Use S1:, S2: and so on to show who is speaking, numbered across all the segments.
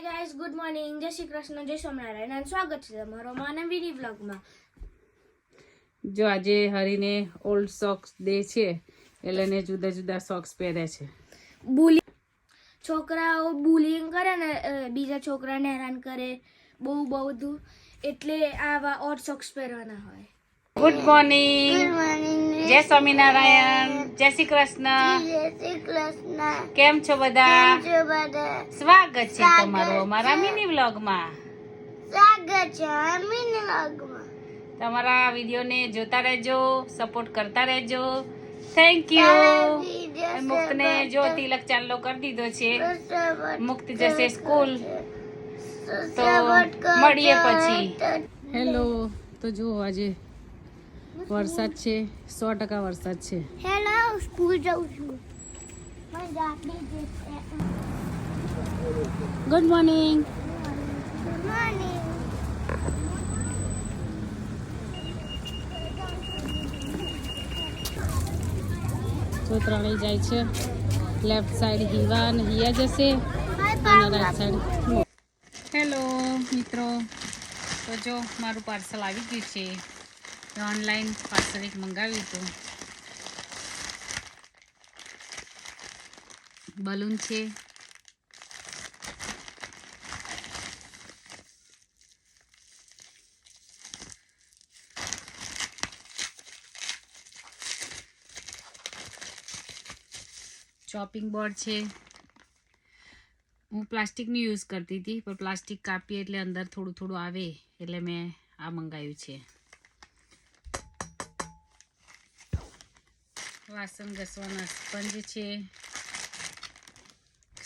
S1: Hi guys, good morning, જય શ્રી કૃષ્ણ, જય સ્વામિનારાયણ અને સ્વાગત છે તમારો માનવીની વ્લોગમાં.
S2: જો આજે હરીને ઓલ્ડ સોક્સ ડે છે એટલે એને જુદા જુદા સોક્સ પહેર્યા છે.
S1: છોકરાઓ બુલિંગ કરે ને, બીજા છોકરાને હેરાન કરે બહુ બધું, એટલે આવા ઓડ સોક્સ પહેરવાના હોય.
S2: ગુડ મોર્નિંગ, જય સ્વામિનારાયણ, જય શ્રી કૃષ્ણ. કેમ છો બધા? સ્વાગત છે તમારું અમારા મિની વ્લોગમાં. તમારા વિડીયોને જોતા રહેજો, સપોર્ટ કરતા રહેજો. Thank you. મુક્તને જો તિલક ચાલ્લો કરી દીધો છે, મુક્ત જશે સ્કૂલ, તો મળીએ પછી. હેલો. તો જો આજે વરસાદ છે, 100% વરસાદ છે.
S1: હેલો, સ્કૂલ જાઉં છું.
S2: Good morning. તો ત્રણેય જાય છે. લેફ્ટ સાઈડ હિવા અને હિયા જશે અને રાઈટ સાઈડ. હેલો મિત્રો, તો જો મારું પાર્સલ આવી ગયું છે. ઓનલાઈન પાર્સલ એક મંગાવ્યું હતું. બલૂન છે, ચોપિંગ બોર્ડ છે. હું પ્લાસ્ટિકની યુઝ કરતી હતી, પણ પ્લાસ્ટિક કાપીએ એટલે અંદર થોડું થોડું આવે, એટલે મેં આ મંગાવ્યું છે. વાસણ ઘસવાના સ્પંજ છે.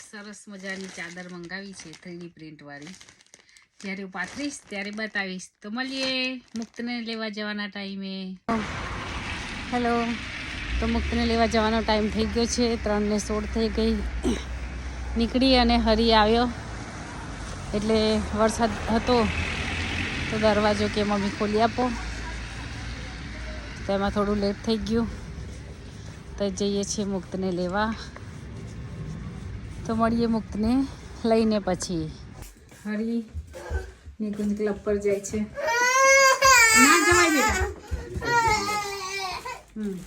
S2: સરસ મજાની ચાદર મંગાવી છે 3D પ્રિન્ટ વાળી. જ્યારે હું પાથરીશ ત્યારે બતાવીશ. તો મળીએ મુક્તને લેવા જવાના ટાઈમે. હેલો. તો મુક્તને લેવા જવાનો ટાઈમ થઈ ગયો છે. 3:16 થઈ ગઈ. નીકળી અને હરી આવ્યો એટલે વરસાદ હતો, તો દરવાજો કે મમ્મી ખોલી આપો, તો એમાં થોડું લેટ થઈ ગયું. તો જઈએ છીએ મુક્તને લેવા. તો મળીએ મુક્તને લઈને પછી. હરી નિકુંજ ક્લબ પર જાય છે. ના જવાય બેટા.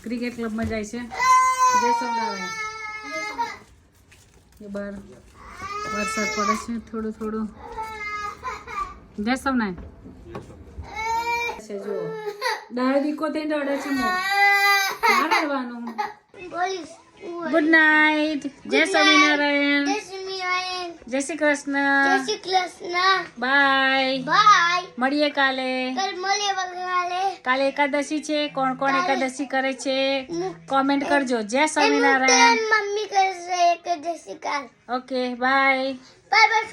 S2: ક્રિકેટ ક્લબમાં જાય છે. જય સ્વામિનારાયણ. એ બાર વરસાદ પડે છે થોડું થોડું. જય સ્વામિનારાયણ છે. જુઓ દાળ દીકો થઈને રડે છે. ના રડવાનું. Good night. જય સ્વામિનારાયણ. જય શ્રી કૃષ્ણ. બાય. મળીએ કાલે. કાલે એકાદશી છે. કોણ કોણ એકાદશી કરે છે કોમેન્ટ કરજો. જય સ્વામિનારાયણ.
S1: મમ્મી કરશે એકાદશી કાલ.
S2: Okay bye.
S1: Bye bye.